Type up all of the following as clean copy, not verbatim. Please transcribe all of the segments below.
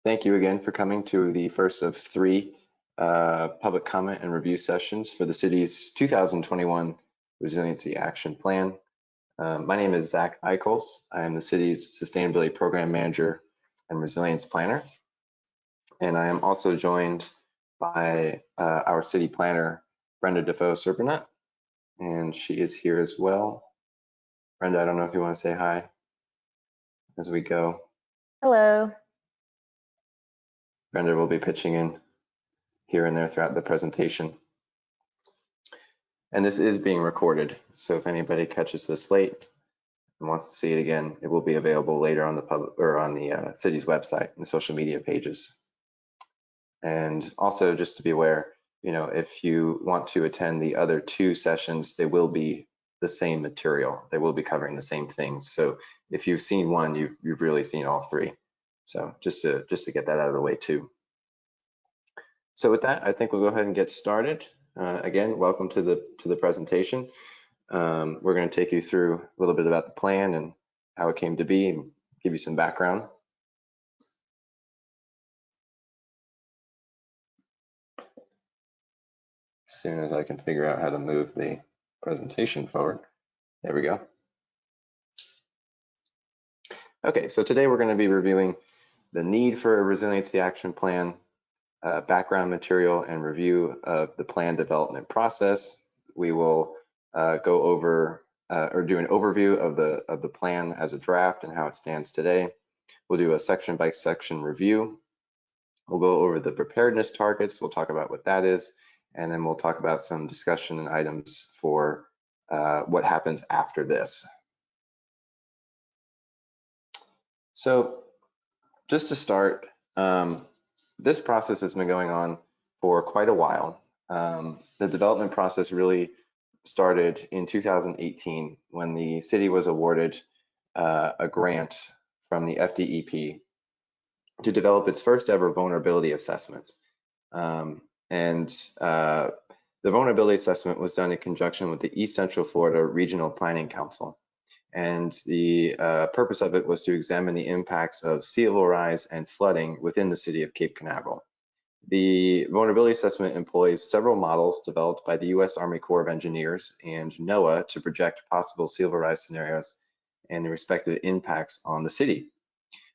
Thank you again for coming to the first of three public comment and review sessions for the city's 2021 Resiliency Action Plan. My name is Zach Eichels. I am the city's Sustainability Program Manager and Resilience Planner. And I am also joined by our city planner, Brenda Defoe-Serpinut, and she is here as well. Brenda, I don't know if you want to say hi as we go. Hello. Brenda will be pitching in here and there throughout the presentation. And this is being recorded, so if anybody catches this late and wants to see it again, it will be available later on the public or on the city's website and social media pages. And also, just to be aware, if you want to attend the other two sessions, they will be the same material. They will be covering the same things. So if you've seen one, you've really seen all three. So just to get that out of the way too. So with that, I think we'll go ahead and get started. Again, welcome to the presentation. We're going to take you through a little bit about the plan and how it came to be and give you some background. As soon as I can figure out how to move the presentation forward. There we go. Okay, so today we're going to be reviewing the need for a resiliency action plan, background material, and review of the plan development process. We will go over or do an overview of the plan as a draft and how it stands today. We'll do a section by section review. We'll go over the preparedness targets. We'll talk about what that is, and then we'll talk about some discussion and items for what happens after this. So just to start, this process has been going on for quite a while. The development process really started in 2018 when the city was awarded a grant from the FDEP to develop its first ever vulnerability assessments. The vulnerability assessment was done in conjunction with the East Central Florida Regional Planning Council. And the purpose of it was to examine the impacts of sea level rise and flooding within the city of Cape Canaveral. The vulnerability assessment employs several models developed by the U.S. Army Corps of Engineers and NOAA to project possible sea level rise scenarios and the respective impacts on the city.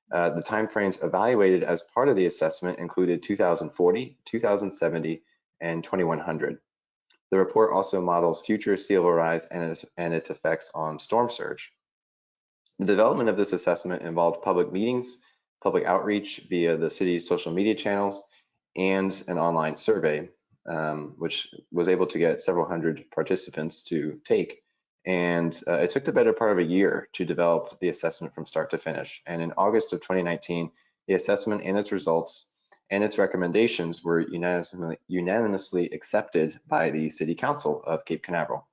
The timeframes evaluated as part of the assessment included 2040, 2070, and 2100. The report also models future sea level rise and its effects on storm surge. The development of this assessment involved public meetings, public outreach via the city's social media channels, and an online survey, which was able to get several hundred participants to take. And it took the better part of a year to develop the assessment from start to finish. And in August of 2019, the assessment and its results and its recommendations were unanimously accepted by the City Council of Cape Canaveral.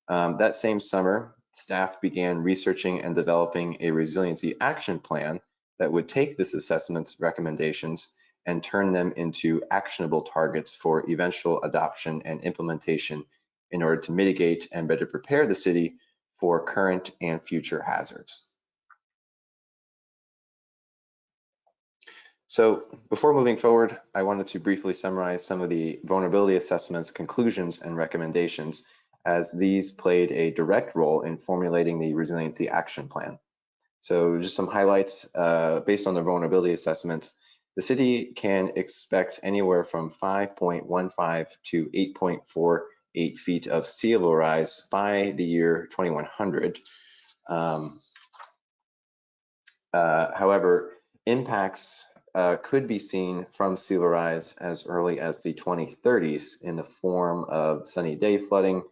That same summer, staff began researching and developing a resiliency action plan that would take this assessment's recommendations and turn them into actionable targets for eventual adoption and implementation in order to mitigate and better prepare the city for current and future hazards. So before moving forward, I wanted to briefly summarize some of the vulnerability assessment's conclusions and recommendations, as these played a direct role in formulating the resiliency action plan. So just some highlights based on the vulnerability assessment. The city can expect anywhere from 5.15 to 8.48 feet of sea level rise by the year 2100. However, impacts could be seen from sea level rise as early as the 2030s in the form of sunny day flooding,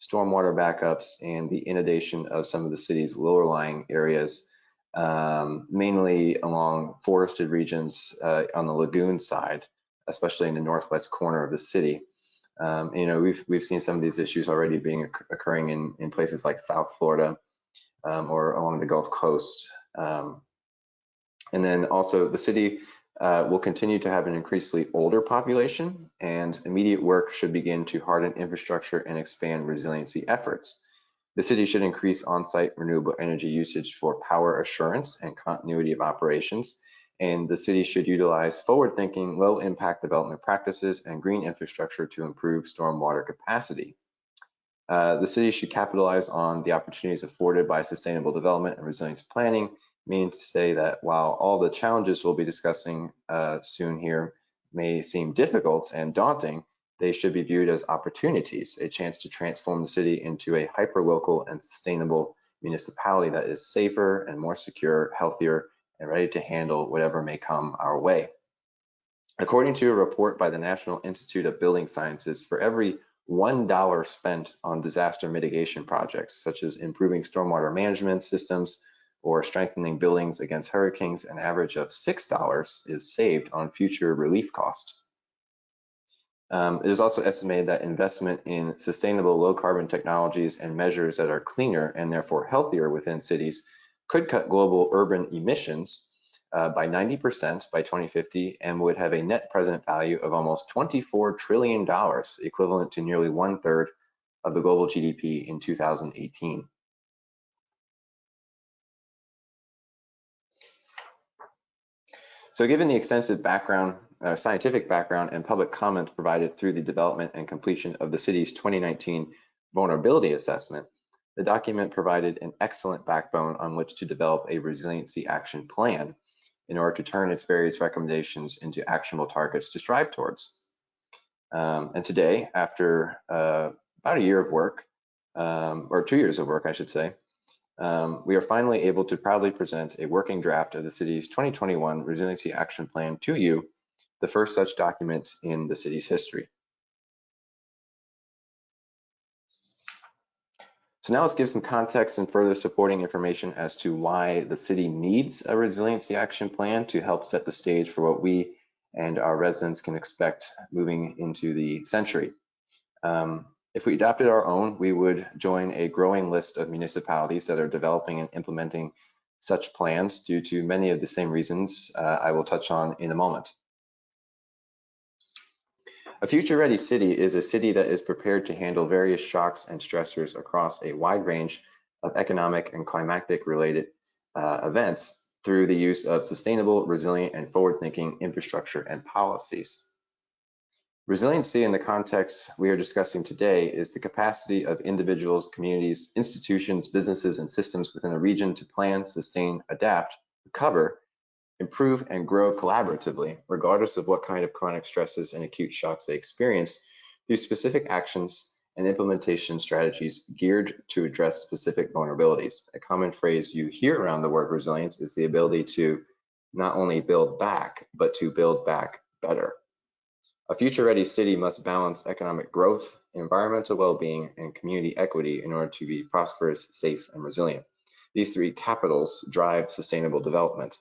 stormwater backups, and the inundation of some of the city's lower lying areas, mainly along forested regions on the lagoon side, especially in the northwest corner of the city. We've seen some of these issues already occurring in places like South Florida or along the Gulf Coast. And then also the city will continue to have an increasingly older population, and immediate work should begin to harden infrastructure and expand resiliency efforts. The city should increase on-site renewable energy usage for power assurance and continuity of operations, and the city should utilize forward-thinking, low-impact development practices and green infrastructure to improve stormwater capacity. The city should capitalize on the opportunities afforded by sustainable development and resilience planning, meaning to say that while all the challenges we'll be discussing soon here may seem difficult and daunting, they should be viewed as opportunities, a chance to transform the city into a hyper-local and sustainable municipality that is safer and more secure, healthier, and ready to handle whatever may come our way. According to a report by the National Institute of Building Sciences, for every $1 spent on disaster mitigation projects, such as improving stormwater management systems or strengthening buildings against hurricanes, an average of $6 is saved on future relief costs. It is also estimated that investment in sustainable low carbon technologies and measures that are cleaner and therefore healthier within cities could cut global urban emissions by 90% by 2050 and would have a net present value of almost $24 trillion, equivalent to nearly 1/3 of the global GDP in 2018. So given the extensive background, scientific background and public comment provided through the development and completion of the city's 2019 vulnerability assessment, the document provided an excellent backbone on which to develop a resiliency action plan in order to turn its various recommendations into actionable targets to strive towards. And today, after about a year of work, or 2 years of work, I should say, we are finally able to proudly present a working draft of the city's 2021 Resiliency Action Plan to you, the first such document in the city's history. So now let's give some context and further supporting information as to why the city needs a resiliency action plan to help set the stage for what we and our residents can expect moving into the century. If we adopted our own, we would join a growing list of municipalities that are developing and implementing such plans due to many of the same reasons I will touch on in a moment. A future-ready city is a city that is prepared to handle various shocks and stressors across a wide range of economic and climatic-related events through the use of sustainable, resilient, and forward-thinking infrastructure and policies. Resiliency in the context we are discussing today is the capacity of individuals, communities, institutions, businesses, and systems within a region to plan, sustain, adapt, recover, improve, and grow collaboratively, regardless of what kind of chronic stresses and acute shocks they experience, through specific actions and implementation strategies geared to address specific vulnerabilities. A common phrase you hear around the word resilience is the ability to not only build back, but to build back better. A future-ready city must balance economic growth, environmental well-being, and community equity in order to be prosperous, safe, and resilient. These three capitals drive sustainable development.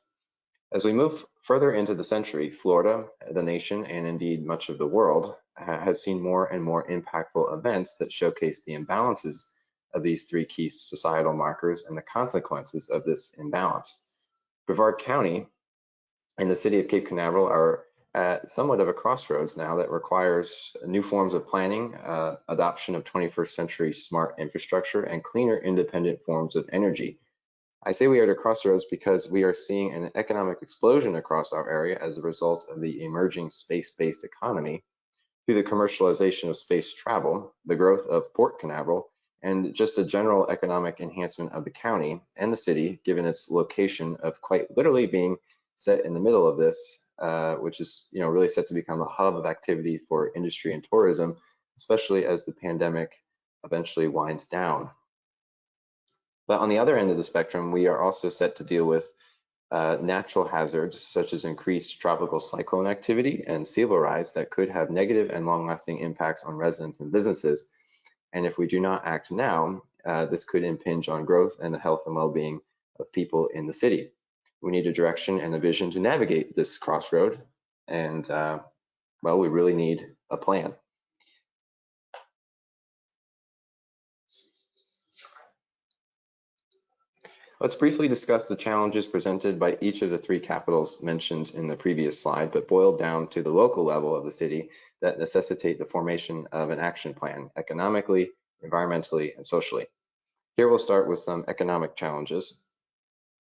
As we move further into the century, Florida, the nation, and indeed much of the world has seen more and more impactful events that showcase the imbalances of these three key societal markers and the consequences of this imbalance. Brevard County and the city of Cape Canaveral are at somewhat of a crossroads now that requires new forms of planning, adoption of 21st century smart infrastructure, and cleaner, independent forms of energy. I say we are at a crossroads because we are seeing an economic explosion across our area as a result of the emerging space-based economy through the commercialization of space travel, the growth of Port Canaveral, and just a general economic enhancement of the county and the city, given its location of quite literally being set in the middle of this, which is really set to become a hub of activity for industry and tourism, especially as the pandemic eventually winds down. But on the other end of the spectrum, we are also set to deal with natural hazards such as increased tropical cyclone activity and sea level rise that could have negative and long-lasting impacts on residents and businesses. And if we do not act now, this could impinge on growth and the health and well-being of people in the city. We need a direction and a vision to navigate this crossroad, and well, we really need a plan. Let's briefly discuss the challenges presented by each of the three capitals mentioned in the previous slide, but boiled down to the local level of the city that necessitate the formation of an action plan economically, environmentally, and socially. Here we'll start with some economic challenges.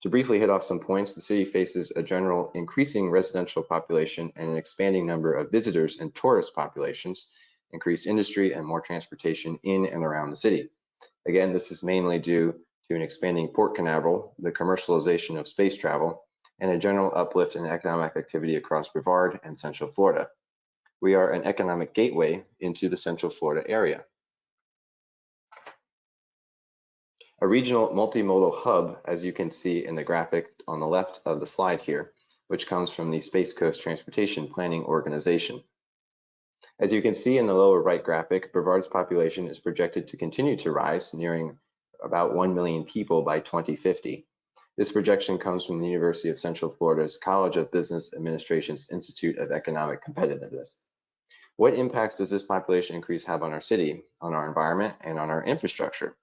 To briefly hit off some points, the city faces a general increasing residential population and an expanding number of visitors and tourist populations, increased industry and more transportation in and around the city. Again, this is mainly due to an expanding Port Canaveral, the commercialization of space travel, and a general uplift in economic activity across Brevard and Central Florida. We are an economic gateway into the Central Florida area. A regional multimodal hub, as you can see in the graphic on the left of the slide here, which comes from the Space Coast Transportation Planning Organization. As you can see in the lower right graphic, Brevard's population is projected to continue to rise, nearing about 1 million people by 2050. This projection comes from the University of Central Florida's College of Business Administration's Institute of Economic Competitiveness. What impacts does this population increase have on our city, on our environment, and on our infrastructure?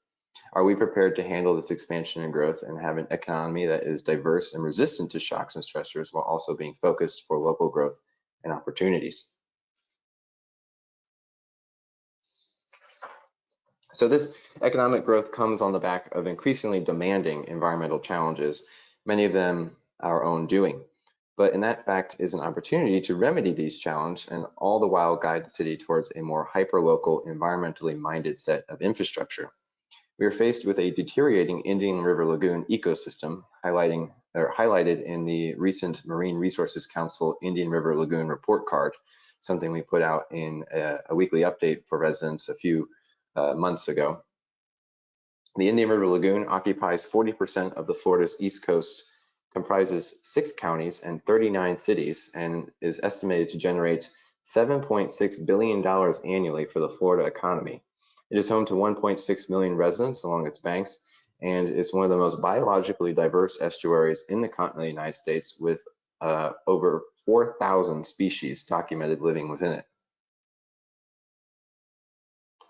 Are we prepared to handle this expansion and growth and have an economy that is diverse and resistant to shocks and stressors while also being focused for local growth and opportunities? So this economic growth comes on the back of increasingly demanding environmental challenges, many of them our own doing. But in that fact is an opportunity to remedy these challenges and all the while guide the city towards a more hyper-local, environmentally minded set of infrastructure. We are faced with a deteriorating Indian River Lagoon ecosystem, highlighted in the recent Marine Resources Council Indian River Lagoon report card, something we put out in a weekly update for residents a few months ago. The Indian River Lagoon occupies 40% of the Florida's east coast, comprises 6 counties and 39 cities, and is estimated to generate $7.6 billion annually for the Florida economy. It is home to 1.6 million residents along its banks, and it's one of the most biologically diverse estuaries in the continental United States, with over 4,000 species documented living within it.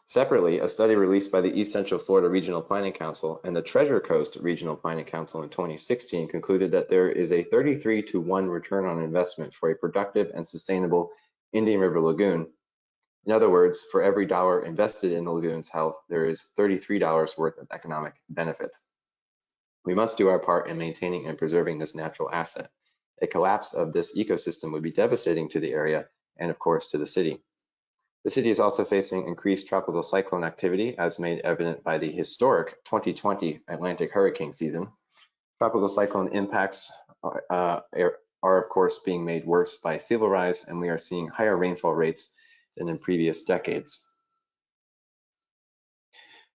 Separately, a study released by the East Central Florida Regional Planning Council and the Treasure Coast Regional Planning Council in 2016 concluded that there is a 33-to-1 return on investment for a productive and sustainable Indian River Lagoon. In other words, for every dollar invested in the lagoon's health, there is $33 worth of economic benefit. We must do our part in maintaining and preserving this natural asset. A collapse of this ecosystem would be devastating to the area and, of course, to the city. The city is also facing increased tropical cyclone activity, as made evident by the historic 2020 Atlantic hurricane season. Tropical cyclone impacts are, of course, being made worse by sea level rise, and we are seeing higher rainfall rates than in previous decades.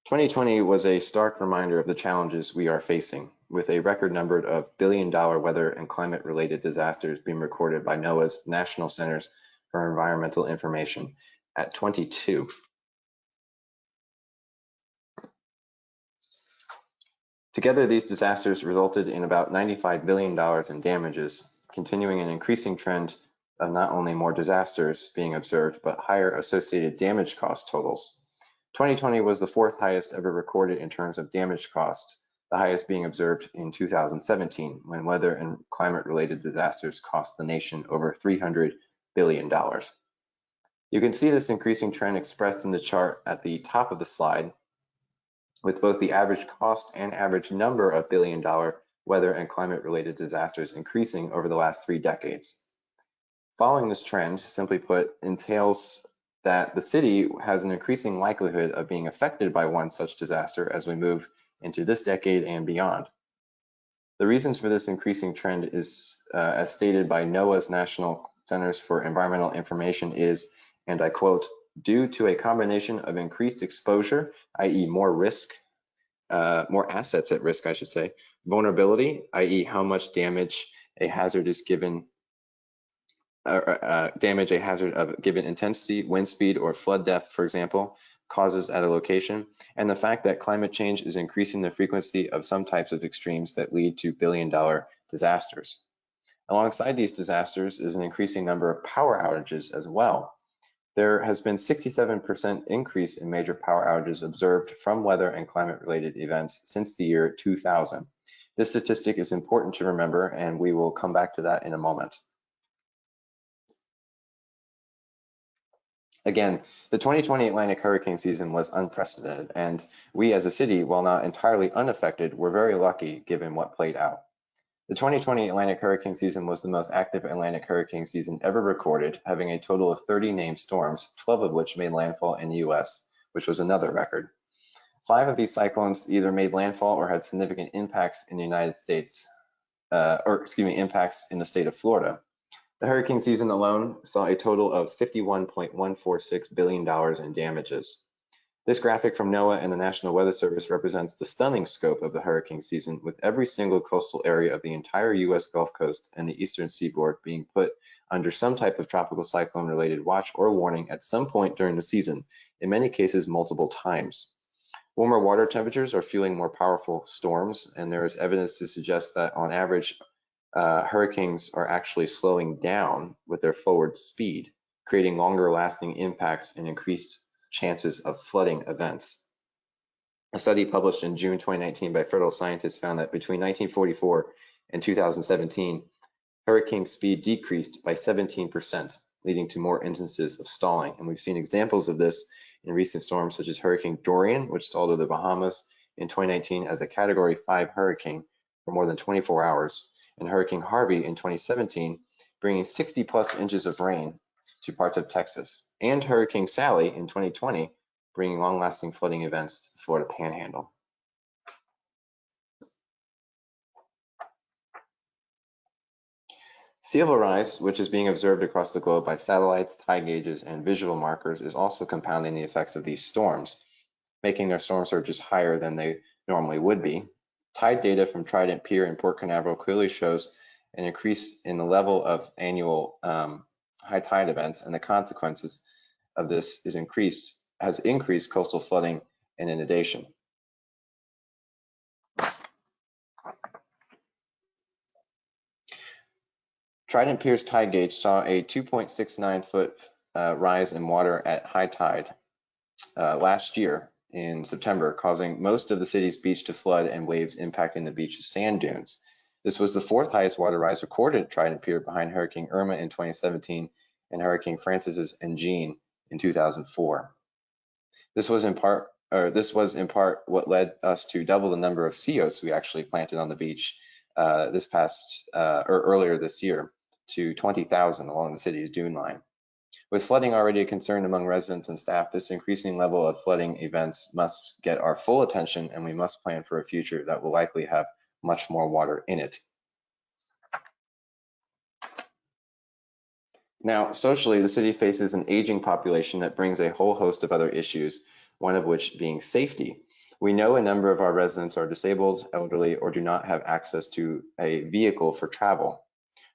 2020 was a stark reminder of the challenges we are facing, with a record number of billion-dollar weather and climate-related disasters being recorded by NOAA's National Centers for Environmental Information at 22. Together, these disasters resulted in about $95 billion in damages, continuing an increasing trend of not only more disasters being observed, but higher associated damage cost totals. 2020 was the 4th highest ever recorded in terms of damage cost, the highest being observed in 2017, when weather and climate-related disasters cost the nation over $300 billion. You can see this increasing trend expressed in the chart at the top of the slide, with both the average cost and average number of billion-dollar weather and climate-related disasters increasing over the last 3 decades. Following this trend, simply put, entails that the city has an increasing likelihood of being affected by one such disaster as we move into this decade and beyond. The reasons for this increasing trend is, as stated by NOAA's National Centers for Environmental Information, is, and I quote, due to a combination of increased exposure, i.e. more risk, more assets at risk, I should say, vulnerability, i.e. how much damage a hazard is given, damage a hazard of given intensity, wind speed, or flood depth, for example, causes at a location, and the fact that climate change is increasing the frequency of some types of extremes that lead to billion-dollar disasters. Alongside these disasters is an increasing number of power outages as well. There has been 67% increase in major power outages observed from weather and climate-related events since the year 2000. This statistic is important to remember, and we will come back to that in a moment. Again, the 2020 Atlantic hurricane season was unprecedented, and we as a city, while not entirely unaffected, were very lucky given what played out. The 2020 Atlantic hurricane season was the most active Atlantic hurricane season ever recorded, having a total of 30 named storms, 12 of which made landfall in the US, which was another record. 5 of these cyclones either made landfall or had significant impacts in the United States, impacts in the state of Florida. The hurricane season alone saw a total of $51.146 billion in damages. This graphic from NOAA and the National Weather Service represents the stunning scope of the hurricane season, with every single coastal area of the entire U.S. Gulf Coast and the eastern seaboard being put under some type of tropical cyclone-related watch or warning at some point during the season, in many cases multiple times. Warmer water temperatures are fueling more powerful storms, and there is evidence to suggest that on average, hurricanes are actually slowing down with their forward speed, creating longer lasting impacts and increased chances of flooding events. A study published in June 2019 by federal scientists found that between 1944 and 2017, hurricane speed decreased by 17%, leading to more instances of stalling. And we've seen examples of this in recent storms such as Hurricane Dorian, which stalled over the Bahamas in 2019 as a Category 5 hurricane for more than 24 hours, and Hurricane Harvey in 2017, bringing 60 plus inches of rain to parts of Texas, and Hurricane Sally in 2020, bringing long-lasting flooding events to the Florida Panhandle. Sea level rise, which is being observed across the globe by satellites, tide gauges, and visual markers, is also compounding the effects of these storms, making their storm surges higher than they normally would be. Tide data from Trident Pier in Port Canaveral clearly shows an increase in the level of annual high tide events, and the consequences of this has increased coastal flooding and inundation. Trident Pier's tide gauge saw a 2.69 foot rise in water at high tide last year in September, causing most of the city's beach to flood and waves impacting the beach's sand dunes. This was the 4th highest water rise recorded at Trident Pier, behind Hurricane Irma in 2017 and Hurricane Francis and Jean in 2004. This was in part what led us to double the number of sea oats we actually planted on the beach earlier this year to 20,000 along the city's dune line. With flooding already a concern among residents and staff, this increasing level of flooding events must get our full attention, and we must plan for a future that will likely have much more water in it. Now, socially, the city faces an aging population that brings a whole host of other issues, one of which being safety. We know a number of our residents are disabled, elderly, or do not have access to a vehicle for travel.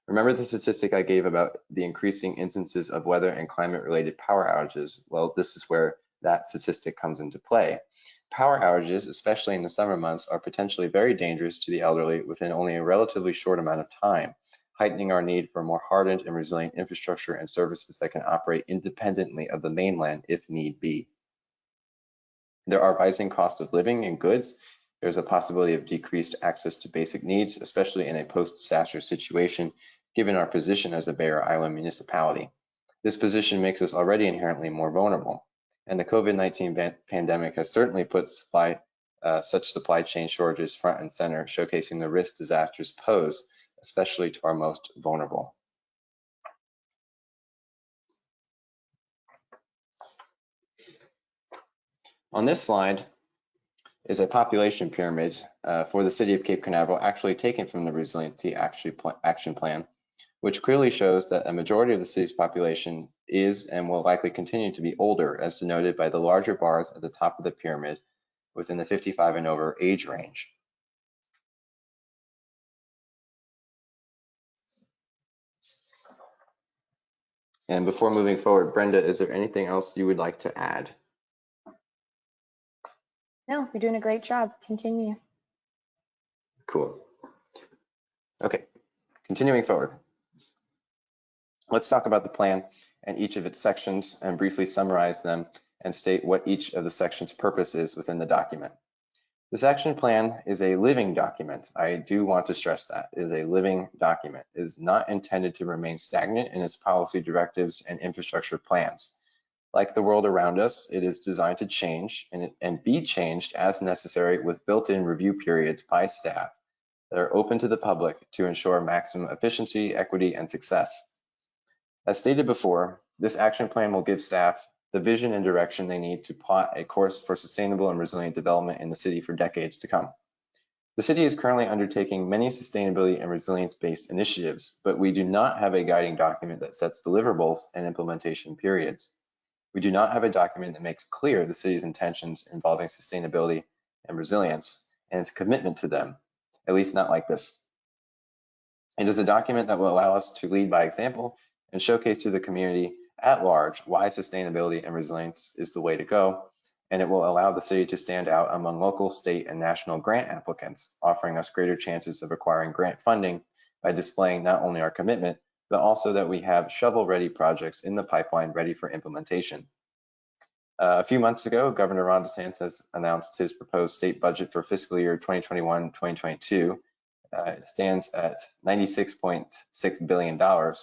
Remember the statistic I gave about the increasing instances of weather and climate-related power outages? Well, this is where that statistic comes into play. Power outages, especially in the summer months, are potentially very dangerous to the elderly within only a relatively short amount of time, heightening our need for more hardened and resilient infrastructure and services that can operate independently of the mainland if need be. There are rising costs of living and goods. There's a possibility of decreased access to basic needs, especially in a post-disaster situation, given our position as a Barrier Island municipality. This position makes us already inherently more vulnerable, and the COVID-19 pandemic has certainly put such supply chain shortages front and center, showcasing the risk disasters pose, especially to our most vulnerable. On this slide is a population pyramid for the city of Cape Canaveral, actually taken from the Resiliency Action Plan, which clearly shows that a majority of the city's population is and will likely continue to be older, as denoted by the larger bars at the top of the pyramid within the 55 and over age range. And before moving forward, Brenda, is there anything else you would like to add? No, you're doing a great job. Continue. Cool. Okay, continuing forward. Let's talk about the plan and each of its sections and briefly summarize them and state what each of the sections' purpose is within the document. This action plan is a living document. I do want to stress that. It is a living document. It is not intended to remain stagnant in its policy directives and infrastructure plans. Like the world around us, it is designed to change and be changed as necessary with built-in review periods by staff that are open to the public to ensure maximum efficiency, equity, and success. As stated before, this action plan will give staff the vision and direction they need to plot a course for sustainable and resilient development in the city for decades to come. The city is currently undertaking many sustainability and resilience-based initiatives, but we do not have a guiding document that sets deliverables and implementation periods. We do not have a document that makes clear the city's intentions involving sustainability and resilience and its commitment to them, at least not like this. It is a document that will allow us to lead by example and showcase to the community at large why sustainability and resilience is the way to go, and it will allow the city to stand out among local, state, and national grant applicants, offering us greater chances of acquiring grant funding by displaying not only our commitment, but also that we have shovel-ready projects in the pipeline ready for implementation. A few months ago, Governor Ron DeSantis announced his proposed state budget for fiscal year 2021-2022. It stands at $96.6 billion,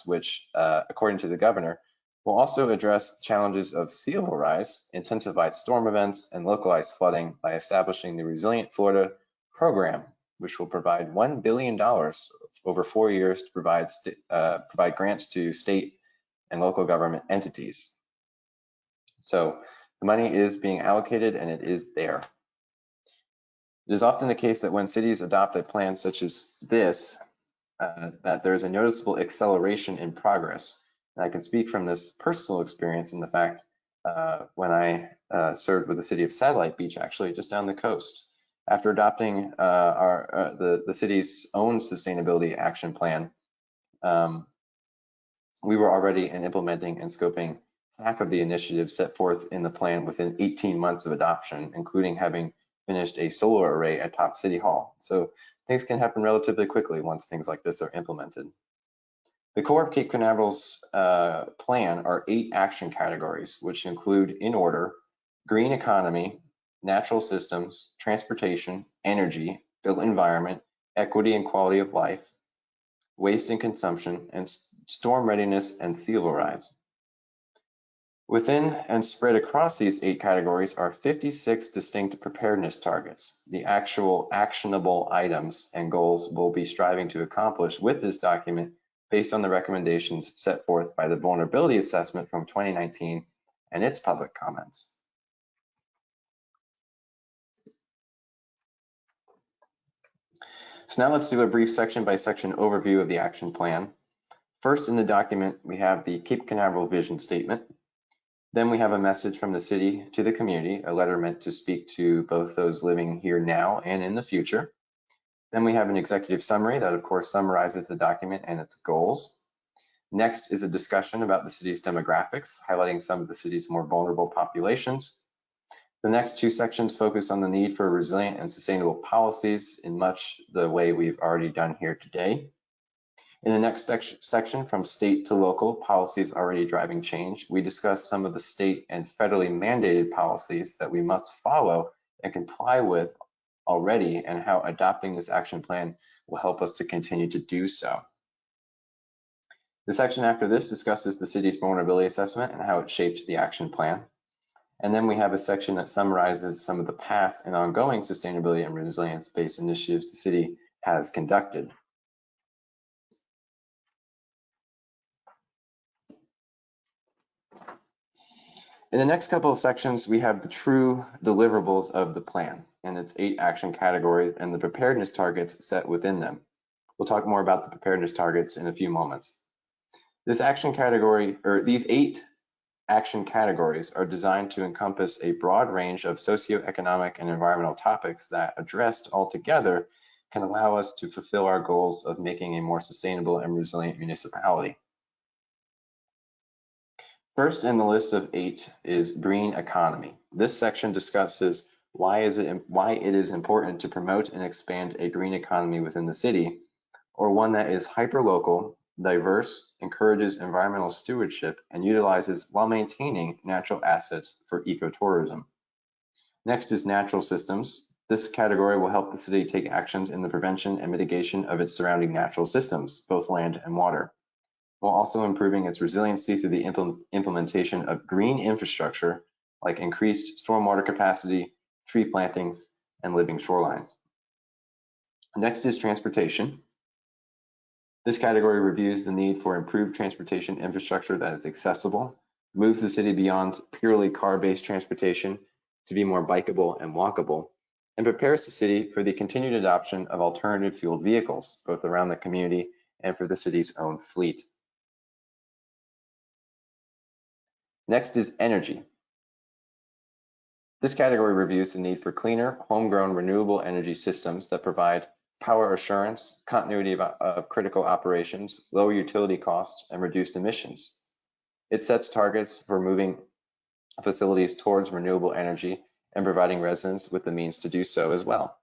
which, according to the governor, will also address challenges of sea level rise, intensified storm events, and localized flooding by establishing the Resilient Florida program, which will provide $1 billion over 4 years to provide grants to state and local government entities. So the money is being allocated and it is there. It is often the case that when cities adopt a plan such as this, that there is a noticeable acceleration in progress. And I can speak from this personal experience in the fact when I served with the city of Satellite Beach, actually just down the coast. After adopting the city's own sustainability action plan, we were already implementing and scoping half of the initiatives set forth in the plan within 18 months of adoption, including having finished a solar array atop City Hall. So things can happen relatively quickly once things like this are implemented. The core of Cape Canaveral's plan are 8 action categories, which include, in order, green economy, natural systems, transportation, energy, built environment, equity and quality of life, waste and consumption, and storm readiness and sea level rise. Within and spread across these 8 categories are 56 distinct preparedness targets. The actual actionable items and goals we'll be striving to accomplish with this document based on the recommendations set forth by the vulnerability assessment from 2019 and its public comments. So now let's do a brief section by section overview of the action plan. First in the document, we have the Cape Canaveral vision statement. Then we have a message from the city to the community, a letter meant to speak to both those living here now and in the future. Then we have an executive summary that of course summarizes the document and its goals. Next is a discussion about the city's demographics, highlighting some of the city's more vulnerable populations. The next 2 sections focus on the need for resilient and sustainable policies in much the way we've already done here today. In the next section, from state to local, policies already driving change, we discuss some of the state and federally mandated policies that we must follow and comply with already, and how adopting this action plan will help us to continue to do so. The section after this discusses the city's vulnerability assessment and how it shaped the action plan. And then we have a section that summarizes some of the past and ongoing sustainability and resilience-based initiatives the city has conducted. In the next couple of sections, we have the true deliverables of the plan and its 8 action categories and the preparedness targets set within them. We'll talk more about the preparedness targets in a few moments. This action category, or these 8 action categories, are designed to encompass a broad range of socioeconomic and environmental topics that, addressed all together, can allow us to fulfill our goals of making a more sustainable and resilient municipality. First in the list of 8 is green economy. This section discusses why it is important to promote and expand a green economy within the city, or one that is hyperlocal, diverse, encourages environmental stewardship, and utilizes while maintaining natural assets for ecotourism. Next is natural systems. This category will help the city take actions in the prevention and mitigation of its surrounding natural systems, both land and water, while also improving its resiliency through the implementation of green infrastructure like increased stormwater capacity, tree plantings, and living shorelines. Next is transportation. This category reviews the need for improved transportation infrastructure that is accessible, moves the city beyond purely car-based transportation to be more bikeable and walkable, and prepares the city for the continued adoption of alternative fueled vehicles, both around the community and for the city's own fleet. Next is energy. This category reviews the need for cleaner, homegrown renewable energy systems that provide power assurance, continuity of critical operations, lower utility costs, and reduced emissions. It sets targets for moving facilities towards renewable energy and providing residents with the means to do so as well.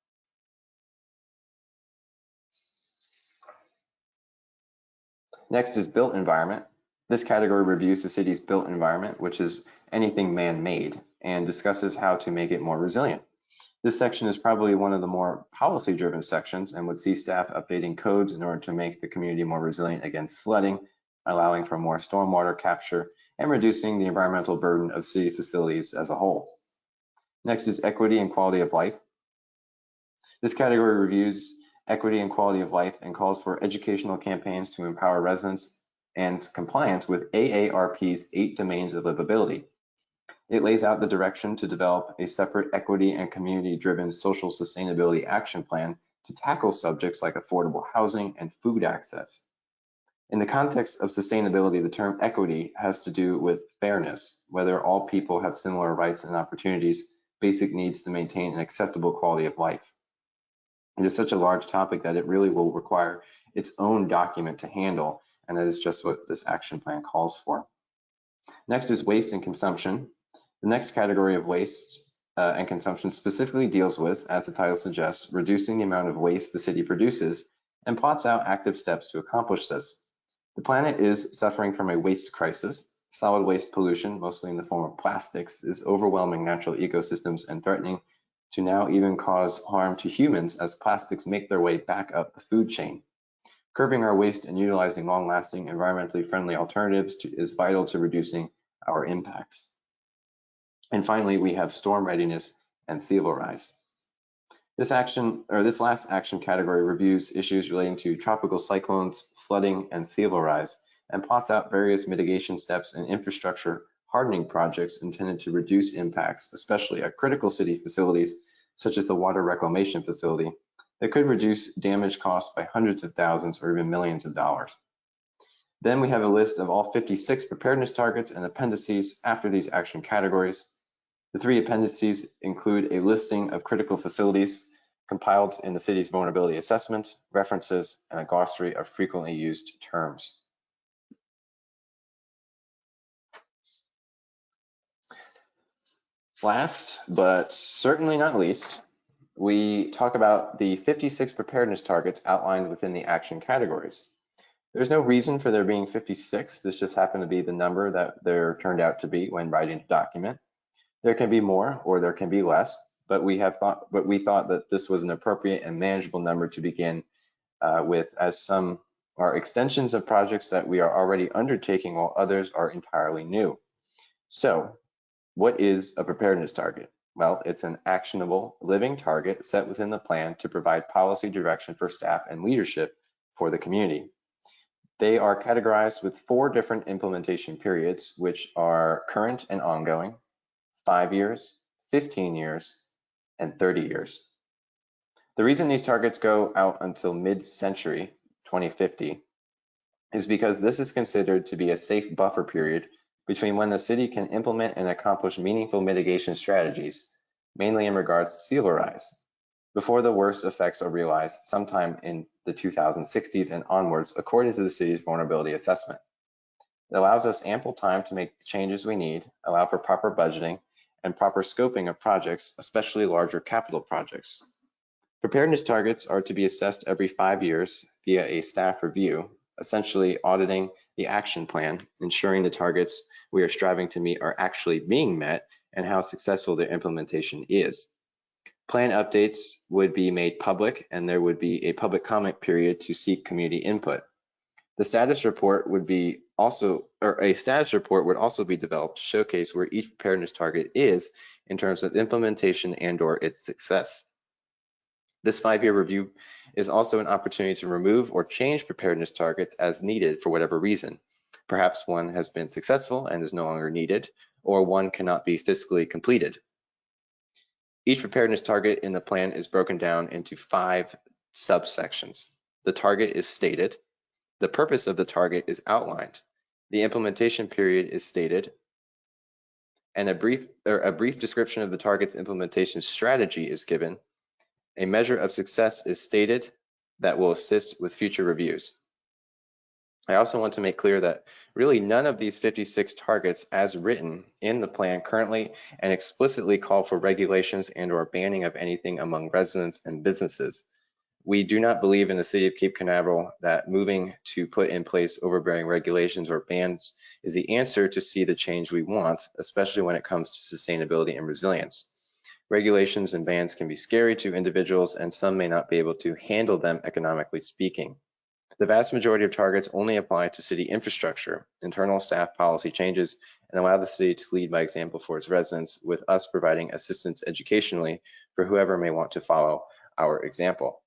Next is built environment. This category reviews the city's built environment, which is anything man-made, and discusses how to make it more resilient. This section is probably one of the more policy-driven sections and would see staff updating codes in order to make the community more resilient against flooding, allowing for more stormwater capture, and reducing the environmental burden of city facilities as a whole. Next is equity and quality of life. This category reviews equity and quality of life and calls for educational campaigns to empower residents and compliance with AARP's 8 domains of livability. It lays out the direction to develop a separate equity and community-driven social sustainability action plan to tackle subjects like affordable housing and food access. In the context of sustainability, the term equity has to do with fairness, whether all people have similar rights and opportunities, basic needs to maintain an acceptable quality of life. It is such a large topic that it really will require its own document to handle, and that is just what this action plan calls for. Next is waste and consumption. The next category of waste and consumption specifically deals with, as the title suggests, reducing the amount of waste the city produces and plots out active steps to accomplish this. The planet is suffering from a waste crisis. Solid waste pollution, mostly in the form of plastics, is overwhelming natural ecosystems and threatening to now even cause harm to humans as plastics make their way back up the food chain. Curbing our waste and utilizing long-lasting, environmentally friendly alternatives is vital to reducing our impacts. And finally, we have storm readiness and sea level rise. This last action category reviews issues relating to tropical cyclones, flooding, and sea level rise, and plots out various mitigation steps and infrastructure hardening projects intended to reduce impacts, especially at critical city facilities such as the water reclamation facility, that could reduce damage costs by hundreds of thousands or even millions of dollars. Then we have a list of all 56 preparedness targets and appendices after these action categories. The 3 appendices include a listing of critical facilities compiled in the city's vulnerability assessment, references, and a glossary of frequently used terms. Last, but certainly not least, we talk about the 56 preparedness targets outlined within the action categories. There's no reason for there being 56. This just happened to be the number that there turned out to be when writing the document. There can be more or there can be less, but we thought that this was an appropriate and manageable number to begin with, as some are extensions of projects that we are already undertaking while others are entirely new. So, what is a preparedness target? Well, it's an actionable, living target set within the plan to provide policy direction for staff and leadership for the community. They are categorized with 4 different implementation periods, which are current and ongoing, 5 years, 15 years, and 30 years. The reason these targets go out until mid-century, 2050, is because this is considered to be a safe buffer period between when the city can implement and accomplish meaningful mitigation strategies, mainly in regards to sea level rise, before the worst effects are realized sometime in the 2060s and onwards, according to the city's vulnerability assessment. It allows us ample time to make the changes we need, allow for proper budgeting, and proper scoping of projects, especially larger capital projects. Preparedness targets are to be assessed every 5 years via a staff review, essentially auditing the action plan, ensuring the targets we are striving to meet are actually being met and how successful their implementation is. Plan updates would be made public and there would be a public comment period to seek community input. The status report would also be developed to showcase where each preparedness target is in terms of implementation and/or its success. This 5-year review is also an opportunity to remove or change preparedness targets as needed for whatever reason. Perhaps one has been successful and is no longer needed, or one cannot be fiscally completed. Each preparedness target in the plan is broken down into 5 subsections. The target is stated, the purpose of the target is outlined, the implementation period is stated, and a brief description of the target's implementation strategy is given. A measure of success is stated that will assist with future reviews. I also want to make clear that really none of these 56 targets as written in the plan currently and explicitly call for regulations and/or banning of anything among residents and businesses. We do not believe in the city of Cape Canaveral that moving to put in place overbearing regulations or bans is the answer to see the change we want, especially when it comes to sustainability and resilience. Regulations and bans can be scary to individuals, and some may not be able to handle them economically speaking. The vast majority of targets only apply to city infrastructure, internal staff policy changes, and allow the city to lead by example for its residents, with us providing assistance educationally for whoever may want to follow our example.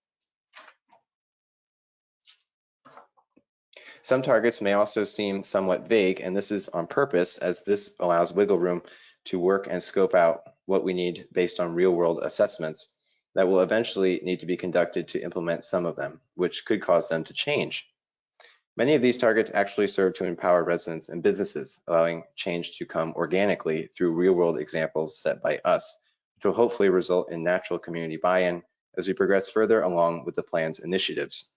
Some targets may also seem somewhat vague, and this is on purpose, as this allows wiggle room to work and scope out what we need based on real-world assessments that will eventually need to be conducted to implement some of them, which could cause them to change. Many of these targets actually serve to empower residents and businesses, allowing change to come organically through real-world examples set by us, which will hopefully result in natural community buy-in as we progress further along with the plan's initiatives.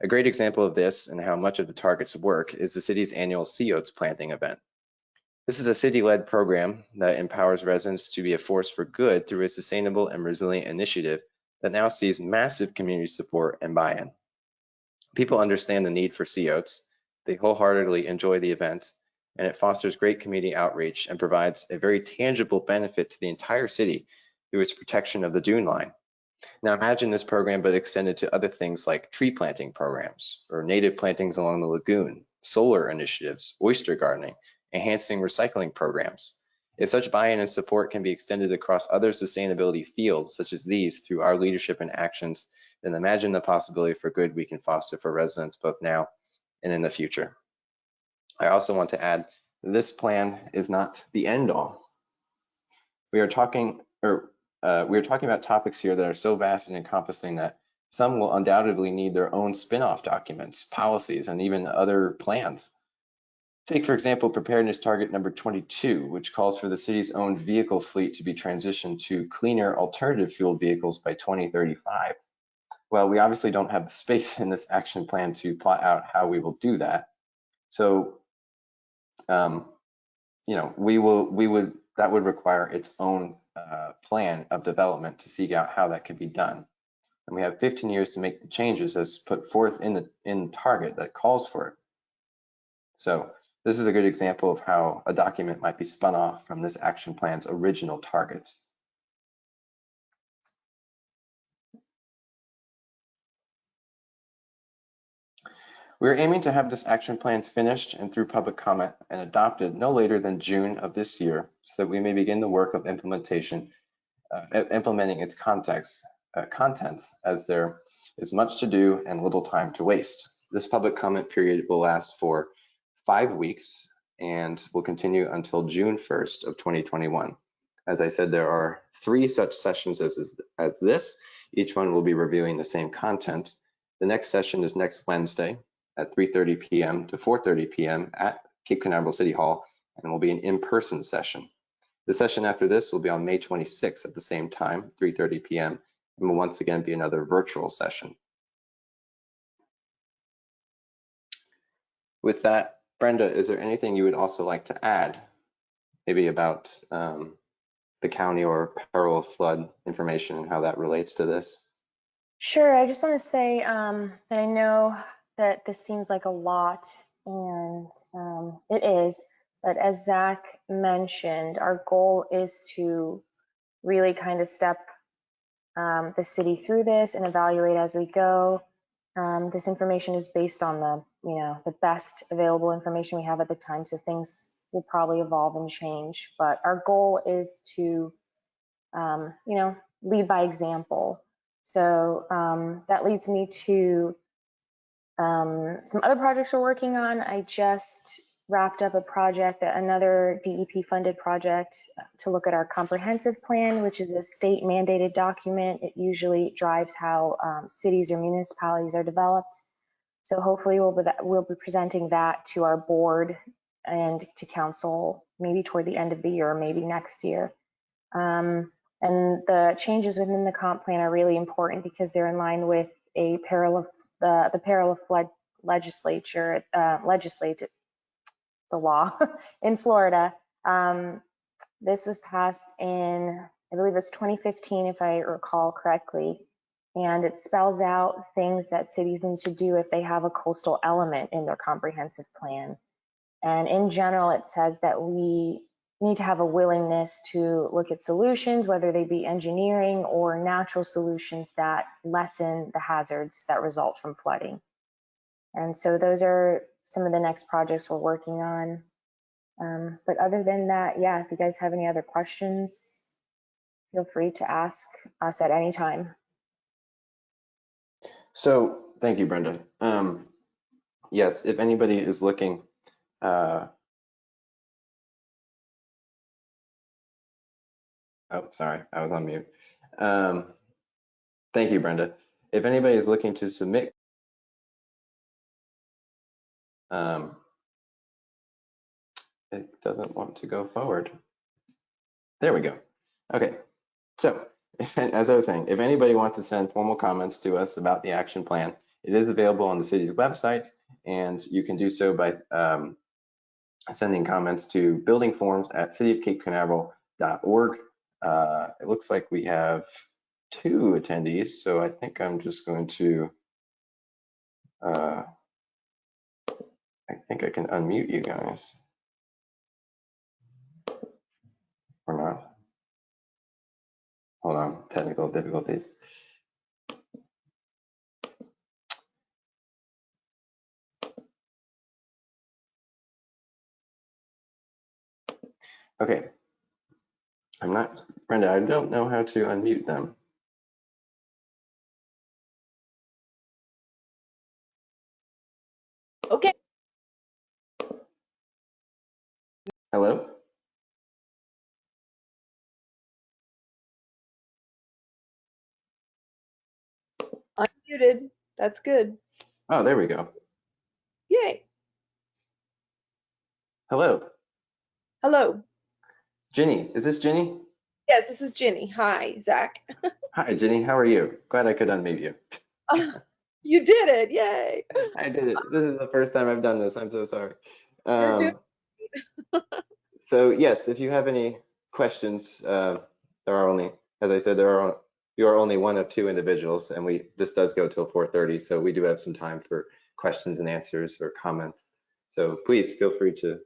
A great example of this and how much of the targets work is the city's annual sea oats planting event. This is a city-led program that empowers residents to be a force for good through a sustainable and resilient initiative that now sees massive community support and buy-in. People understand the need for sea oats, they wholeheartedly enjoy the event, and it fosters great community outreach and provides a very tangible benefit to the entire city through its protection of the dune line. Now imagine this program but extended to other things like tree planting programs or native plantings along the lagoon, solar initiatives, oyster gardening, enhancing recycling programs. If such buy-in and support can be extended across other sustainability fields such as these through our leadership and actions, then imagine the possibility for good we can foster for residents both now and in the future. I also want to add this plan is not the end all. We are talking about topics here that are so vast and encompassing that some will undoubtedly need their own spin-off documents, policies, and even other plans. Take, for example, preparedness target number 22, which calls for the city's own vehicle fleet to be transitioned to cleaner alternative fuel vehicles by 2035. Well, we obviously don't have the space in this action plan to plot out how we will do that. So, that would require its own plan of development to seek out how that could be done. And we have 15 years to make the changes as put forth in the target that calls for it. So this is a good example of how a document might be spun off from this action plan's original targets. We're aiming to have this action plan finished and through public comment and adopted no later than June of this year, so that we may begin the work of implementing its contents, as there is much to do and little time to waste. This public comment period will last for 5 weeks and will continue until June 1st of 2021. As I said, there are 3 such sessions as this. Each one will be reviewing the same content. The next session is next Wednesday at 3:30 p.m. to 4:30 p.m. at Cape Canaveral City Hall, and will be an in-person session. The session after this will be on May 26th at the same time, 3:30 p.m., and will once again be another virtual session. With that, Brenda, is there anything you would also like to add, maybe about the county or peril of flood information and how that relates to this? Sure. I just want to say that I know that this seems like a lot, and it is, but as Zach mentioned, our goal is to really kind of step the city through this and evaluate as we go. This information is based on the best available information we have at the time, so things will probably evolve and change, but our goal is to lead by example. So that leads me to some other projects we're working on. I just wrapped up a project, another DEP funded project to look at our comprehensive plan, which is a state mandated document. It usually drives how cities or municipalities are developed. So hopefully we'll be presenting that to our board and to council maybe toward the end of the year, or maybe next year. And the changes within the comp plan are really important because they're in line with a the peril of flood legislated the law in Florida. This was passed in, I believe it was 2015, if I recall correctly. And it spells out things that cities need to do if they have a coastal element in their comprehensive plan. And in general, it says that we need to have a willingness to look at solutions, whether they be engineering or natural solutions that lessen the hazards that result from flooding. And so those are some of the next projects we're working on. But other than that, yeah, if you guys have any other questions, feel free to ask us at any time. So thank you, Brenda. Yes, if anybody is looking, oh, sorry, I was on mute. Thank you, Brenda. If anybody is looking to submit, it doesn't want to go forward. There we go. Okay, so as I was saying, if anybody wants to send formal comments to us about the action plan, it is available on the city's website, and you can do so by sending comments to buildingforms@cityofcapecanaveral.org. It looks like we have 2 attendees, so I think I'm just going to, I think I can unmute you guys. Or not. Hold on, technical difficulties. Okay. I'm not, Brenda, I don't know how to unmute them. Okay. Hello? Unmuted. That's good. Oh, there we go. Yay. Hello. Hello. Ginny, is this Ginny? Yes, this is Ginny. Hi, Zach. Hi, Ginny, how are you? Glad I could unmute you. You did it. Yay. I did it. This is the first time I've done this. I'm so sorry. You're doing So yes, if you have any questions, there are only, as I said, you are only one of 2 individuals, and this does go till 4:30, so we do have some time for questions and answers or comments. So please feel free to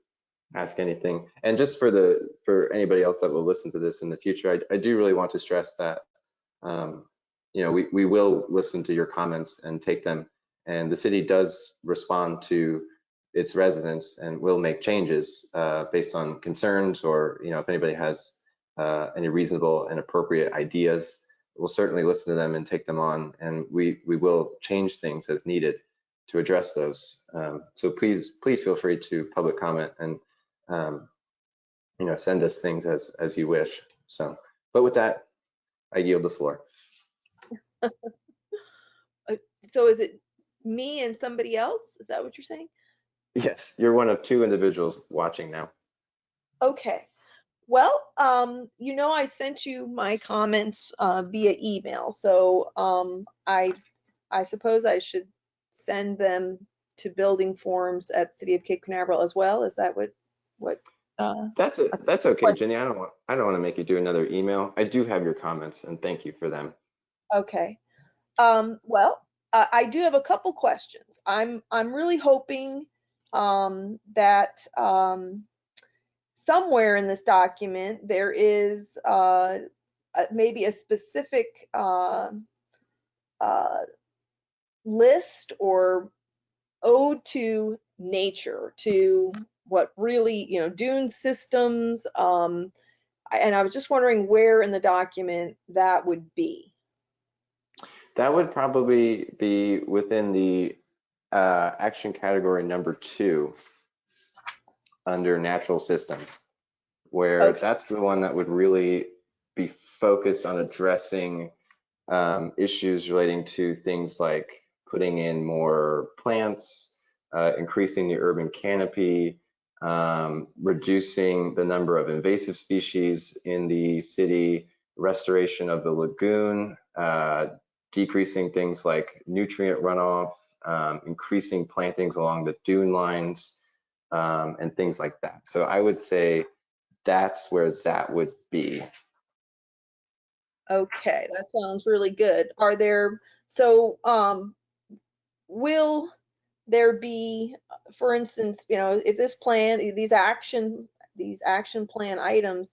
ask anything. And just for anybody else that will listen to this in the future, I do really want to stress that we will listen to your comments and take them, and the city does respond to its residents and will make changes based on concerns, or if anybody has any reasonable and appropriate ideas, we'll certainly listen to them and take them on, and we will change things as needed to address those. So please feel free to public comment and send us things as you wish. So, but with that, I yield the floor. So is it me and somebody else? Is that what you're saying? Yes, you're one of 2 individuals watching now. Okay. Well, I sent you my comments via email, so I suppose I should send them to building forms at City of Cape Canaveral as well. Is that what? That's okay, Jenny. I don't want to make you do another email. I do have your comments, and thank you for them. Okay. Well, I do have a couple questions. I'm really hoping that somewhere in this document there is maybe a specific list or ode to nature, to what really, dune systems. And I was just wondering where in the document that would be. That would probably be within the action category number 2 under natural systems, where Okay. that's the one that would really be focused on addressing issues relating to things like putting in more plants, increasing the urban canopy, reducing the number of invasive species in the city, restoration of the lagoon, decreasing things like nutrient runoff, increasing plantings along the dune lines, and things like that. So I would say that's where that would be. Okay, that sounds really good. Will there be, for instance, if this plan, these action plan items,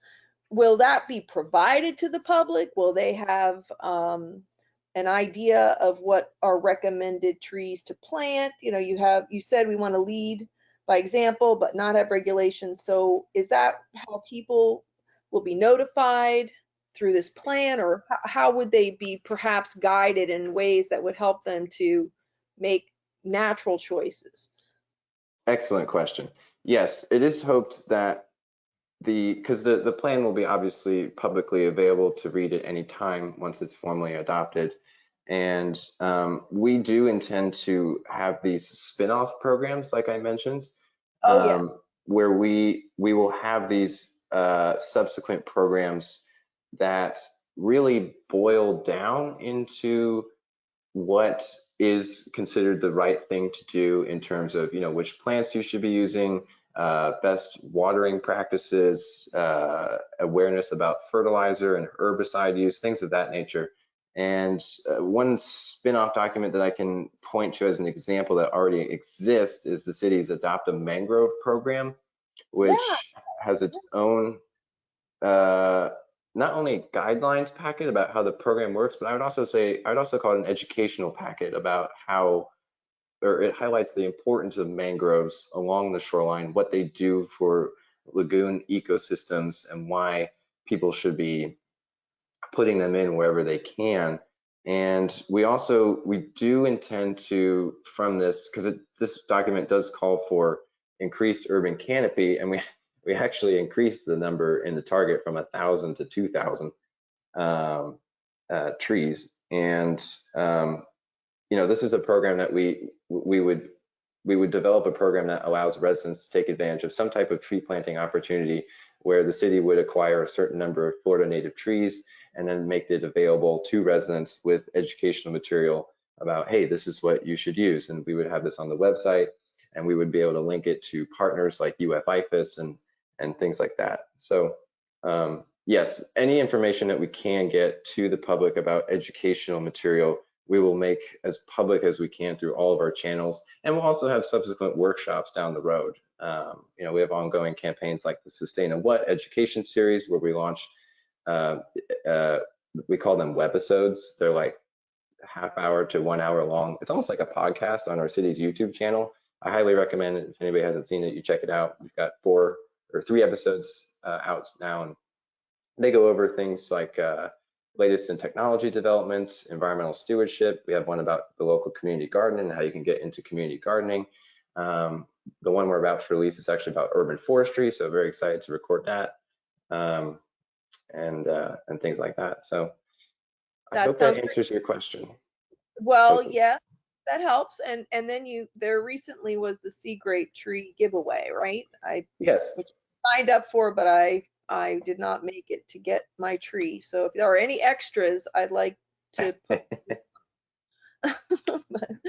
will that be provided to the public? Will they have an idea of what are recommended trees to plant? You said we want to lead by example, but not have regulations. So is that how people will be notified through this plan, or how would they be perhaps guided in ways that would help them to make natural choices? Excellent question. Yes, it is hoped that because the plan will be obviously publicly available to read at any time once it's formally adopted. And we do intend to have these spin-off programs, like I mentioned, Oh, yes. where we will have these subsequent programs that really boil down into what is considered the right thing to do in terms of, which plants you should be using, best watering practices, awareness about fertilizer and herbicide use, things of that nature. And one spin-off document that I can point to as an example that already exists is the city's Adopt a Mangrove program, Yeah. which has its own not only guidelines packet about how the program works, but I'd also call it an educational packet about how, or it highlights the importance of mangroves along the shoreline, what they do for lagoon ecosystems, and why people should be putting them in wherever they can. And we do intend to, from this, because this document does call for increased urban canopy, and we actually increased the number in the target from 1,000 to 2,000 trees. And this is a program that we would develop a program that allows residents to take advantage of some type of tree planting opportunity, where the city would acquire a certain number of Florida native trees and then make it available to residents with educational material about, hey, this is what you should use. And we would have this on the website, and we would be able to link it to partners like UF-IFAS and things like that. So yes, any information that we can get to the public about educational material, we will make as public as we can through all of our channels. And we'll also have subsequent workshops down the road. We have ongoing campaigns like the Sustain a What education series, where we launch, we call them webisodes. They're like half hour to 1 hour long. It's almost like a podcast on our city's YouTube channel. I highly recommend it. If anybody hasn't seen it, you check it out. We've got 3 episodes out now, and they go over things like latest in technology developments, environmental stewardship. We have one about the local community garden and how you can get into community gardening. The one we're about to release is actually about urban forestry, so very excited to record that, and things like that. So I That hope that sounds great. answers your question. Well, Joseph. yeah, that helps. And then there recently was the Sea Grape Tree giveaway, right? Yes. Which I signed up for, but I did not make it to get my tree. So if there are any extras, I'd like to put.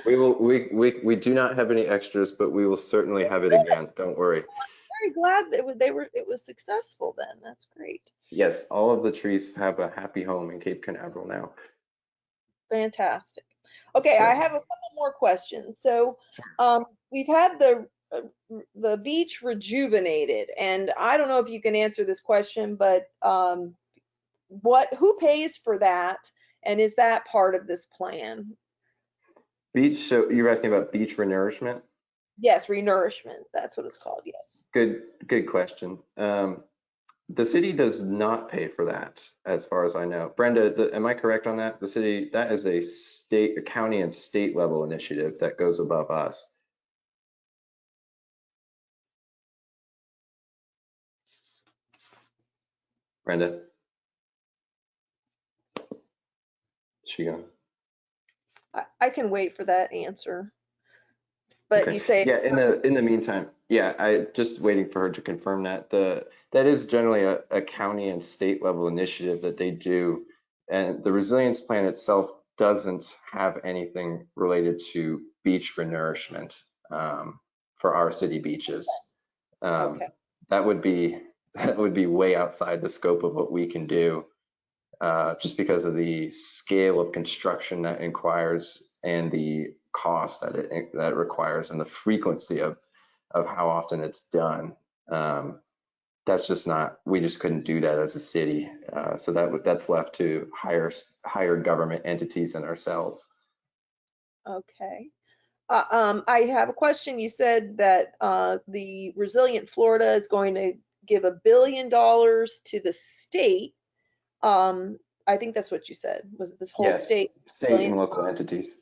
We do not have any extras, but we will certainly have it again. Don't worry. Very glad that it was successful then. That's great. Yes, all of the trees have a happy home in Cape Canaveral now. Fantastic. Okay, So, I have a couple more questions. So, we've had the beach rejuvenated, and I don't know if you can answer this question, but who pays for that, and is that part of this plan? so you're asking about beach renourishment? Yes, renourishment. That's what it's called. Yes. Good question. The city does not pay for that, as far as I know. Brenda, am I correct on that? The city, that is a county and state level initiative that goes above us. Brenda? She gone? I can wait for that answer. But Okay. you say, Yeah, in the meantime, yeah, I just waiting for her to confirm that. That is generally a county and state level initiative that they do. And the resilience plan itself doesn't have anything related to beach for nourishment for our city beaches. Um, okay, that would be that would be way outside the scope of what we can do, just because of the scale of construction that requires and the cost that requires and the frequency of how often it's done. That's just not, we just couldn't do that as a city. So that's left to higher government entities than ourselves. okay. I have a question. You said that the Resilient Florida is going to give $1 billion to the state. I think that's what you said. Was it this whole Yes, state? state and local entities.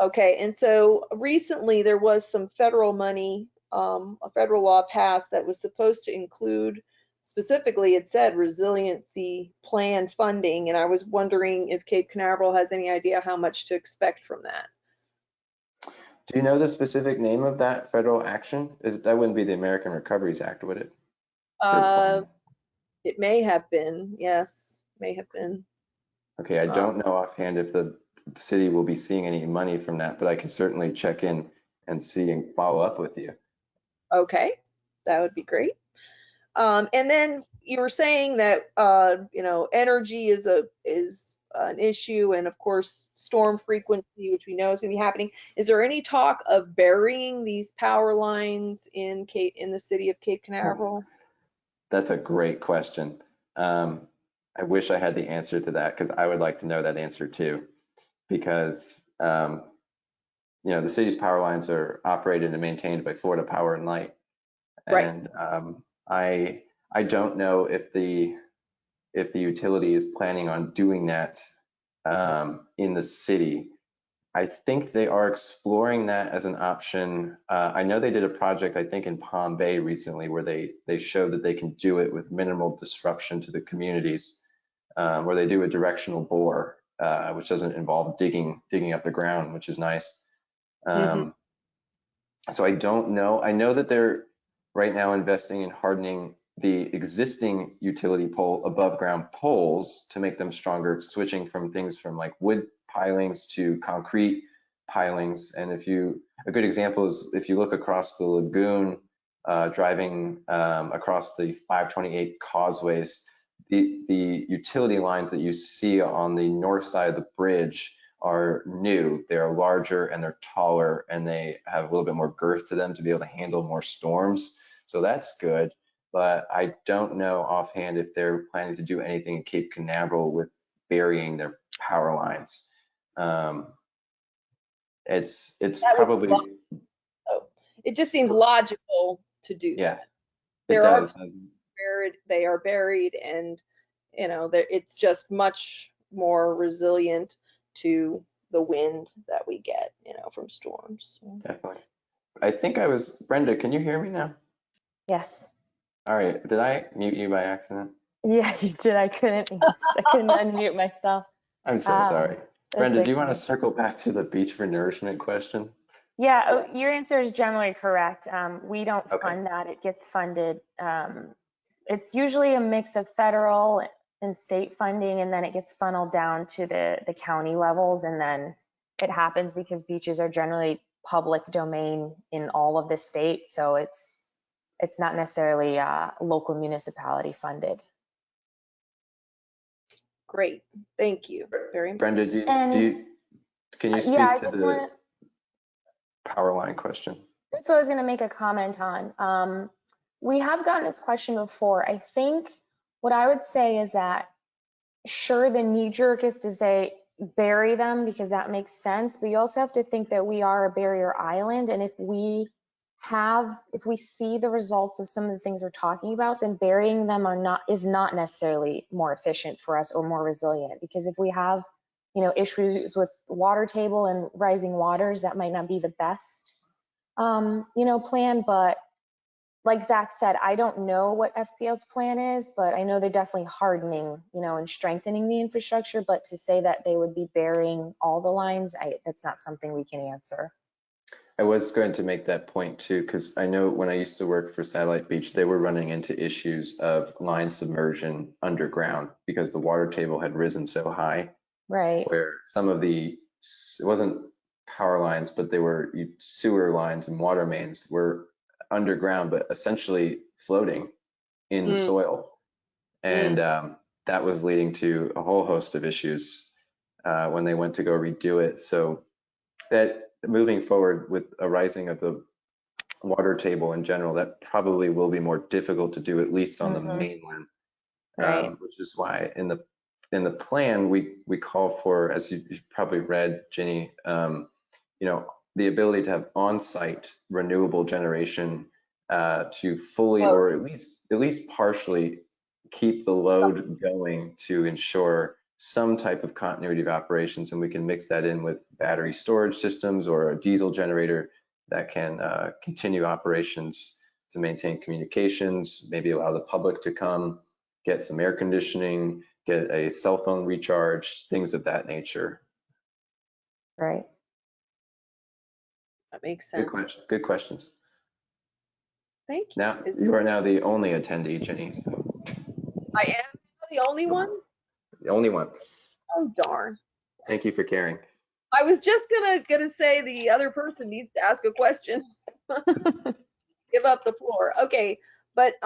Okay, and so recently there was some federal money, a federal law passed that was supposed to include, specifically it said resiliency plan funding, and I was wondering if Cape Canaveral has any idea how much to expect from that. Do you know the specific name of that federal action? That wouldn't be the American Recoveries Act, would it? Or Uh, plan? it may have been, yes, may have been. Okay, I Uh, don't know offhand if the city will be seeing any money from that, but I can certainly check in and see and follow up with you. okay, that would be great. And then you were saying that energy is an issue, and of course storm frequency, which we know is going to be happening. Is there any talk of burying these power lines in the city of Cape Canaveral? That's a great question. Um, I wish I had the answer to that because I would like to know that answer too. Because the city's power lines are operated and maintained by Florida Power and Light, Right. and I don't know if the utility is planning on doing that in the city. I think they are exploring that as an option. I know they did a project, I think, in Palm Bay recently where they showed that they can do it with minimal disruption to the communities, where they do a directional bore, which doesn't involve digging up the ground, which is nice. Hmm. So I don't know. I know that they're right now investing in hardening the existing utility pole above ground poles to make them stronger, switching from things from like wood pilings to concrete pilings. And a good example is if you look across the lagoon, driving across the 528 causeways, the utility lines that you see on the north side of the bridge are new. They're larger and they're taller and they have a little bit more girth to them to be able to handle more storms. So that's good. But I don't know offhand if they're planning to do anything in Cape Canaveral with burying their power lines. It's That would be probably, it just seems logical to do yeah, that. it There are does. buried, they are buried, and it's just much more resilient to the wind that we get, from storms. So. Definitely. Brenda, can you hear me now? Yes. All right, did I mute you by accident? Yeah, you did. I couldn't unmute myself. I'm so sorry. That's Brenda, do you want to okay. circle back to the beach for nourishment question? Yeah, your answer is generally correct. We don't Okay. fund that. It gets funded. It's usually a mix of federal and state funding, and then it gets funneled down to the county levels. And then it happens because beaches are generally public domain in all of the state. So it's not necessarily local municipality funded. Great, thank you. Very important. Brenda, And can you yeah, speak I to just the want to, power line question? that's what I was going to make a comment on. We have gotten this question before. I think what I would say is that sure, the knee jerk is to say bury them because that makes sense, but you also have to think that we are a barrier island, and if we if we see the results of some of the things we're talking about, then burying them is not necessarily more efficient for us or more resilient. Because if we have, issues with water table and rising waters, that might not be the best, plan. But like Zach said, I don't know what FPL's plan is, but I know they're definitely hardening, and strengthening the infrastructure. But to say that they would be burying all the lines, that's not something we can answer. I was going to make that point too, because I know when I used to work for Satellite Beach, they were running into issues of line submersion underground because the water table had risen so high. Right. Where some of it wasn't power lines, but they were sewer lines and water mains were underground, but essentially floating in the soil. And that was leading to a whole host of issues when they went to go redo it. So that moving forward with a rising of the water table in general, that probably will be more difficult to do, at least on the mainland. Right. Which is why in the plan we call for, as you've probably read, Ginny, the ability to have on-site renewable generation to fully or at least partially keep the load going to ensure some type of continuity of operations, and we can mix that in with battery storage systems or a diesel generator that can continue operations to maintain communications, maybe allow the public to come, get some air conditioning, get a cell phone recharge, things of that nature. Right. That makes sense. Good questions. Thank you. Now, you are now the only attendee, Jenny. So. I am the only one? The only one. Oh, darn. Thank you for caring. I was just gonna say the other person needs to ask a question. Give up the floor. Okay, but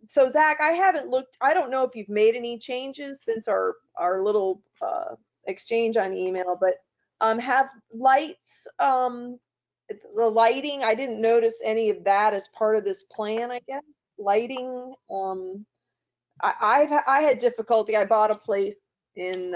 so Zach, I haven't looked. I don't know if you've made any changes since our little exchange on email, but have lights, the lighting. I didn't notice any of that as part of this plan. I guess lighting. I had difficulty. I bought a place in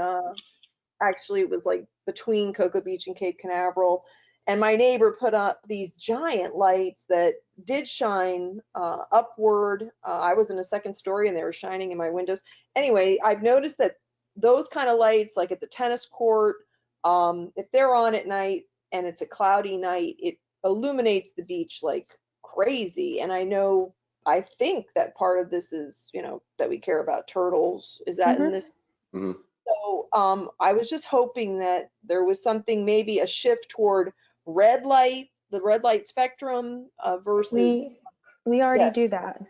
actually it was like between Cocoa Beach and Cape Canaveral, and my neighbor put up these giant lights that did shine upward. I was in a second story and they were shining in my windows. Anyway, I've noticed that those kind of lights, like at the tennis court, if they're on at night and it's a cloudy night, it illuminates the beach like crazy. And I think that part of this is, that we care about turtles. Is that in this? Mm-hmm. So I was just hoping that there was something, maybe a shift toward red light, the red light spectrum versus. We already do that.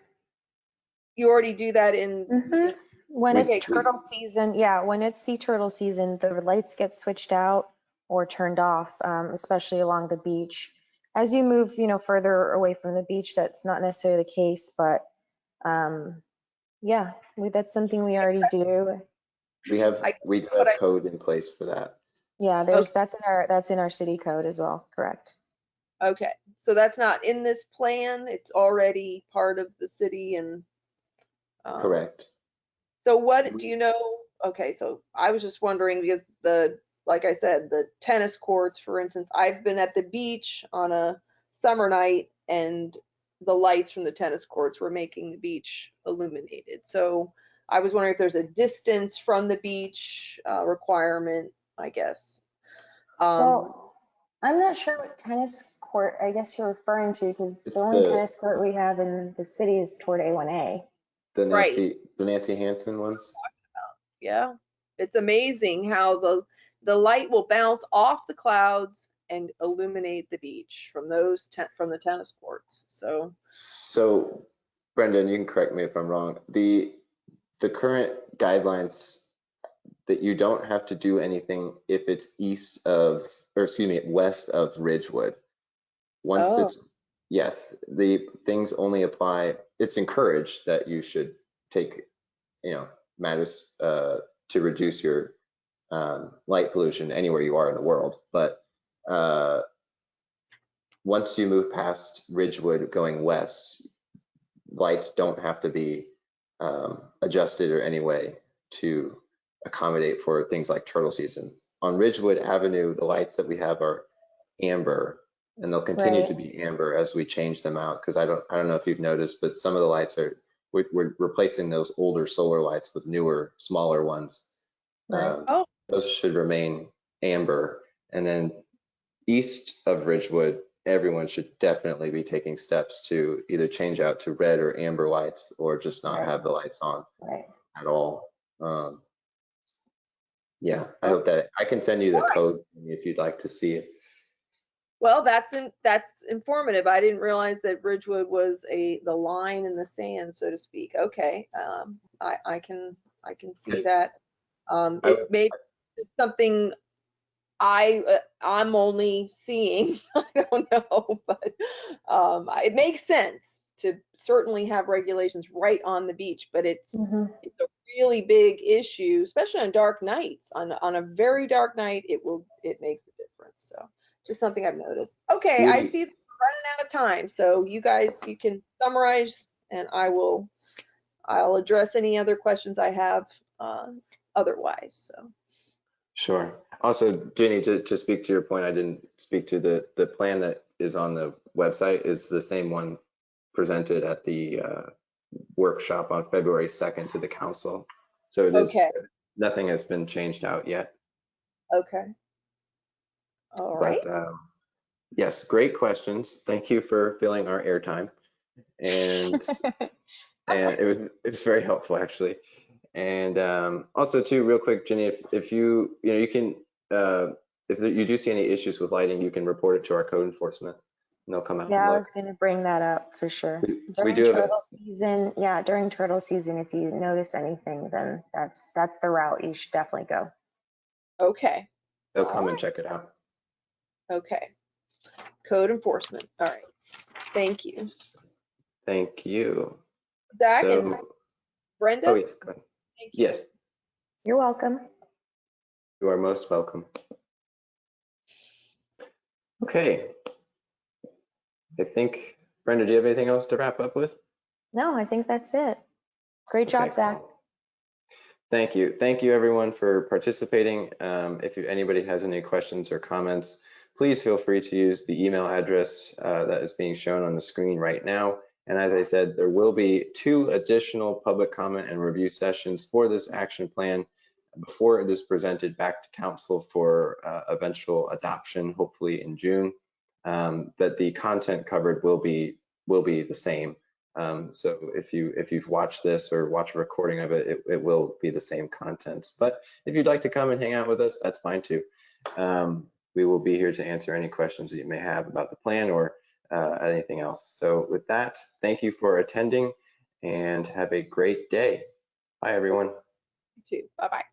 You already do that in. When it's turtle season, when it's sea turtle season, the lights get switched out or turned off, especially along the beach. As you move, further away from the beach, that's not necessarily the case, but that's something we already do. We have code in place for that. Yeah, that's in our city code as well. Correct. Okay, so that's not in this plan. It's already part of the city and. Correct. So what do you know? Okay, so I was just wondering because like I said, the tennis courts, for instance, I've been at the beach on a summer night and the lights from the tennis courts were making the beach illuminated. So I was wondering if there's a distance from the beach requirement, I guess. Well, I'm not sure what tennis court I guess you're referring to, because the only tennis court we have in the city is toward A1A. The Nancy Hansen ones? Yeah, it's amazing how the light will bounce off the clouds and illuminate the beach from from the tennis courts. So Brendan, you can correct me if I'm wrong. The current guidelines that you don't have to do anything if it's west of Ridgewood. The things only apply. It's encouraged that you should take, matters to reduce your light pollution anywhere you are in the world. But once you move past Ridgewood going west, lights don't have to be adjusted or any way to accommodate for things like turtle season. On Ridgewood Avenue, the lights that we have are amber, and they'll continue Right. to be amber as we change them out. Because I don't know if you've noticed, but some of the lights we're replacing those older solar lights with newer, smaller ones. Right. Oh, Those should remain amber. And then east of Ridgewood, everyone should definitely be taking steps to either change out to red or amber lights, or just not Right. have the lights on Right. at all. Yeah, I oh, hope that I can send you the all right. code if you'd like to see it. Well, that's informative. I didn't realize that Ridgewood was the line in the sand, so to speak. Okay, I can see that. I, It may be something I'm only seeing. I don't know, but it makes sense to certainly have regulations right on the beach, but it's Mm-hmm. it's a really big issue, especially on dark nights. On a very dark night, it makes a difference. So just something I've noticed. Okay, I see we're running out of time, so you guys you can summarize, and I'll address any other questions I have otherwise. So. Sure. Also, Ginny, to speak to your point, I didn't speak to the plan that is on the website is the same one presented at the workshop on February 2nd to the council. So it is, Okay. nothing has been changed out yet. Okay. All right. But yes, great questions. Thank you for filling our airtime. And it's very helpful actually. And also too, real quick, Ginny, if you you can if you do see any issues with lighting, you can report it to our code enforcement, and they'll come out and Yeah, I look. was going to bring that up for sure. We During do have turtle season, yeah, during turtle season, if you notice anything, then that's the route you should definitely go. Okay. they'll All come and right. check it out. Okay. Code enforcement. All right. Thank you. Thank you. Zach So, and Brenda. oh yes, go ahead. Thank you. Yes, You're welcome. you are most welcome. Okay. I think, Brenda, do you have anything else to wrap up with? No, I think that's it. Great job, Okay, Zach. cool. Thank you. Thank you everyone for participating. If anybody has any questions or comments, please feel free to use the email address that is being shown on the screen right now. And as I said, there will be 2 additional public comment and review sessions for this action plan before it is presented back to council for eventual adoption, hopefully in June. But the content covered will be the same. So if you've watched this or watch a recording of it, it will be the same content. But if you'd like to come and hang out with us, that's fine too. We will be here to answer any questions that you may have about the plan or anything else. So with that, thank you for attending and have a great day. Bye, everyone. You too. Bye-bye.